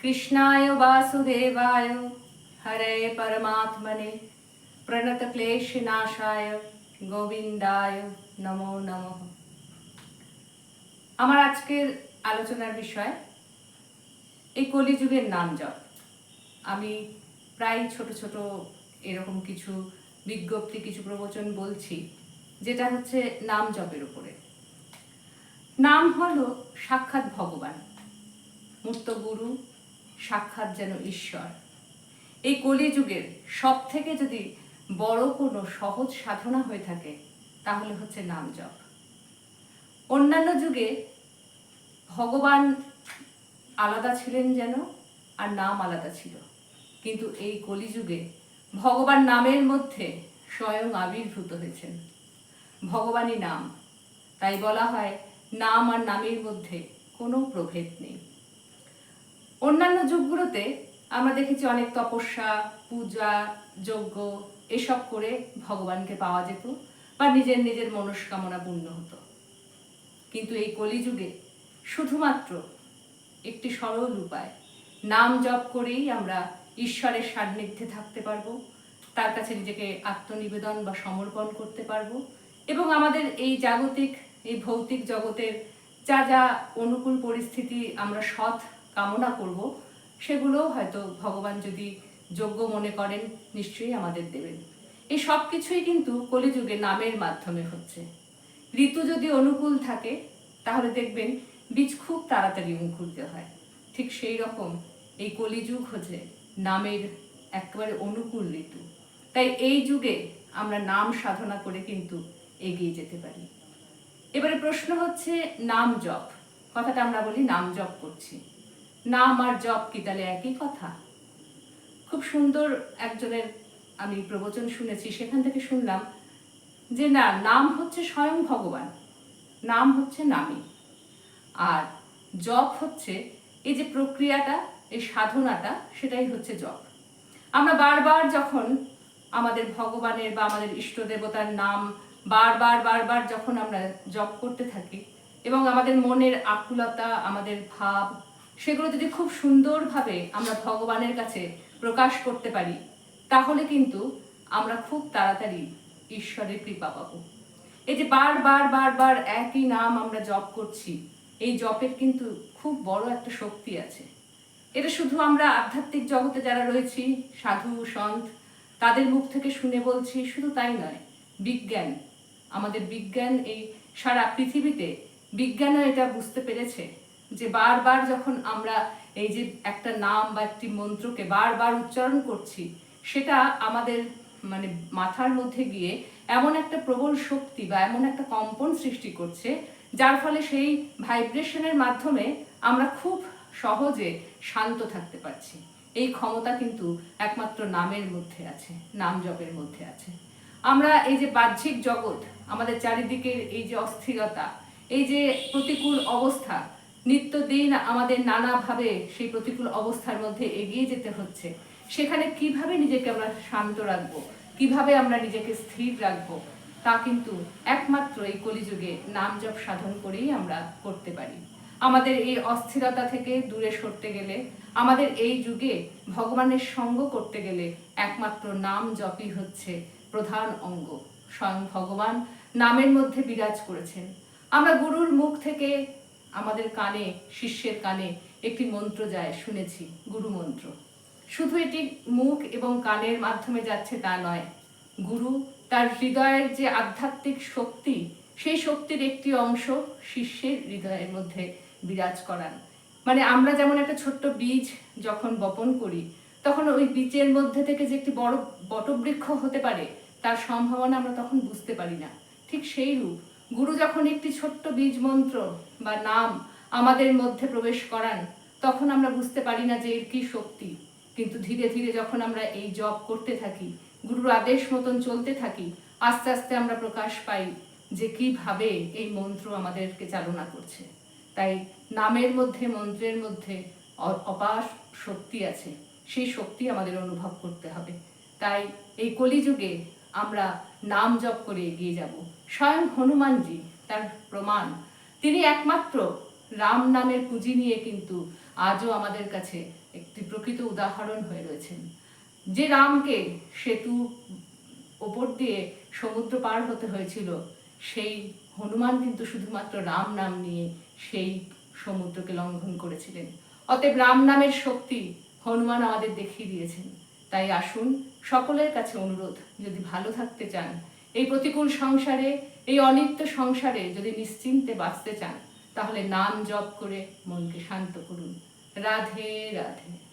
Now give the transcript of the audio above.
कृष्णाय वासुदेवाय हरे परमात्मने प्रणतक्लेशनाशाय गोविंदाय नमो नमः। আমার আজকের আলোচনার বিষয় এই কলিযুগের নাম জপ। আমি প্রায় ছোট ছোট এরকম কিছু বিজ্ঞপ্তি, কিছু প্রবচন বলছি, যেটা হচ্ছে নাম জপের উপরে। নাম হলো সাক্ষাৎ ভগবান, মূর্ত গুরু, সাক্ষাৎ যেন ঈশ্বর। এই কলিযুগের সব থেকে যদি বড় কোনো সহজ সাধনা হয়ে থাকে তাহলে হচ্ছে নাম জপ। অন্যান্য যুগে ভগবান আলাদা ছিলেন যেন, আর নাম আলাদা ছিল, কিন্তু এই কলিযুগে ভগবান নামের মধ্যে স্বয়ং আবির্ভূত হয়েছেন। ভগবানই নাম, তাই বলা হয় নাম আর নামের মধ্যে কোনো প্রভেদ নেই। অন্যান্য যুগগুলোতে আমরা দেখেছি অনেক তপস্যা, পূজা, যজ্ঞ এসব করে ভগবানকে পাওয়া যেত বা নিজের নিজের মনস্কামনা পূর্ণ হতো। কিন্তু এই কলিযুগে শুধুমাত্র একটি সরল উপায়, নাম জপ করেই আমরা ঈশ্বরের সান্নিধ্যে থাকতে পারবো, তার কাছে নিজেকে আত্মনিবেদন বা সমর্পণ করতে পারবো, এবং আমাদের এই জাগতিক, এই ভৌতিক জগতের যা যা অনুকূল পরিস্থিতি আমরা সৎ কামনা করব, সেগুলোও হয়তো ভগবান যদি যোগ্য মনে করেন নিশ্চয়ই আমাদের দেবেন। এই সব কিছুই কিন্তু কলিযুগে নামের মাধ্যমে হচ্ছে। ঋতু যদি অনুকূল থাকে তাহলে দেখবেন বীজ খুব তাড়াতাড়ি অঙ্কুরিত হয়। ঠিক সেই রকম এই কলিযুগ হচ্ছে নামের একেবারে অনুকূল ঋতু। তাই এই যুগে আমরা নাম সাধনা করে কিন্তু এগিয়ে যেতে পারি। এবারে প্রশ্ন হচ্ছে নাম জপ। কথাটা আমরা বলি নাম জপ করছি, নাম আর জপ কি তাহলে একই কথা? খুব সুন্দর একজনের আমি প্রবচন শুনেছি, সেখান থেকে শুনলাম যে না, নাম হচ্ছে স্বয়ং ভগবান, নাম হচ্ছে নামই, আর জপ হচ্ছে এই যে প্রক্রিয়াটা, এই সাধনাটা, সেটাই হচ্ছে জপ। আমরা বারবার যখন আমাদের ভগবানের বা আমাদের ইষ্ট দেবতার নাম বারবার বারবার যখন আমরা জপ করতে থাকি এবং আমাদের মনের আকুলতা, আমাদের ভাব, সেগুলো যদি খুব সুন্দরভাবে আমরা ভগবানের কাছে প্রকাশ করতে পারি, তাহলে কিন্তু আমরা খুব তাড়াতাড়ি ঈশ্বরের কৃপা পাবো। এই যে বারবার বারবার একই নাম আমরা জপ করছি, এই জপের কিন্তু খুব বড় একটা শক্তি আছে। এটা শুধু আমরা আধ্যাত্মিক জগতে যারা রয়েছি, সাধু সন্ত, তাদের মুখ থেকে শুনে বলছি শুধু তাই নয়, বিজ্ঞান, আমাদের বিজ্ঞান, এই সারা পৃথিবীতে বিজ্ঞানও এটা বুঝতে পেরেছে যে বারবার যখন আমরা এই যে একটা নাম বা একটি মন্ত্রকে বারবার উচ্চারণ করছি, সেটা আমাদের মানে মাথার মধ্যে গিয়ে এমন একটা প্রবল শক্তি বা এমন একটা কম্পন সৃষ্টি করছে, যার ফলে সেই ভাইব্রেশনের মাধ্যমে আমরা খুব সহজে শান্ত থাকতে পারছি। এই ক্ষমতা কিন্তু একমাত্র নামের মধ্যে আছে, নাম জপের মধ্যে আছে। আমরা এই যে বাহ্যিক জগৎ, আমাদের চারিদিকের এই যে অস্থিরতা, এই যে প্রতিকূল অবস্থা, নিত্যদিন আমাদের নানাভাবে সেই প্রতিকূল অবস্থার মধ্যে এগিয়ে যেতে হচ্ছে, সেখানে কিভাবে নিজেকে আমরা শান্ত রাখবো, কিভাবে আমরা নিজেকে স্থির রাখবো, তা কিন্তু একমাত্র এই কলিযুগে নাম জপ সাধন করেই আমরা করতে পারি। আমাদের এই অস্থিরতা থেকে দূরে সরতে গেলে, আমাদের এই যুগে ভগবানের সঙ্গ করতে গেলে একমাত্র নাম জপই হচ্ছে প্রধান অঙ্গ। স্বয়ং ভগবান নামের মধ্যে বিরাজ করেছেন। আমরা গুরুর মুখ থেকে আমাদের কানে, শিষ্যের কানে একটি মন্ত্র যায় শুনেছি, গুরু মন্ত্র। শুধু এটি মুখ এবং কানের মাধ্যমে যাচ্ছে তা নয়, গুরু তার হৃদয়ের যে আধ্যাত্মিক শক্তি, সেই শক্তির একটি অংশ শিষ্যের হৃদয়ের মধ্যে বিরাজ করান। মানে আমরা যেমন একটা ছোট্ট বীজ যখন বপন করি, তখন ওই বীজের মধ্যে থেকে যে একটি বড় বটবৃক্ষ হতে পারে, তার সম্ভাবনা আমরা তখন বুঝতে পারি না। ঠিক সেই রূপ গুরু যখন একটি ছোট্ট বীজ মন্ত্র বা নাম আমাদের মধ্যে প্রবেশ করান, তখন আমরা বুঝতে পারি না যে এর কি শক্তি। কিন্তু ধীরে ধীরে যখন আমরা এই জপ করতে থাকি, গুরুর আদেশ মতন চলতে থাকি, আস্তে আস্তে আমরা প্রকাশ পাই যে কিভাবে এই মন্ত্র আমাদেরকে চালনা করছে। তাই নামের মধ্যে, মন্ত্রের মধ্যে অপার শক্তি আছে, সেই শক্তি আমাদের অনুভব করতে হবে। তাই এই কলিযুগে আমরা নাম জপ করে এগিয়ে যাব। স্বয়ং হনুমানজি তার প্রমাণ, তিনি একমাত্র রাম নামের পুঁজি নিয়ে কিন্তু আজও আমাদের কাছে একটি প্রকৃত উদাহরণ হয়ে রয়েছেন। যে রামকে সেতু ওপর দিয়ে সমুদ্র পার হতে হয়েছিল, সেই হনুমান কিন্তু শুধুমাত্র রাম নাম নিয়ে সেই সমুদ্রকে লঙ্ঘন করেছিলেন। অতএব রাম নামের শক্তি হনুমান আমাদের দেখিয়ে দিয়েছেন। তাই আসুন, সকলের কাছে অনুরোধ, যদি ভালো থাকতে চান, এই প্রতিকূল সংসারে, এই অনিত্য সংসারে যদি নিশ্চিন্তে বাঁচতে চান, তাহলে নাম জপ করে মনকে শান্ত করুন। রাধে রাধে।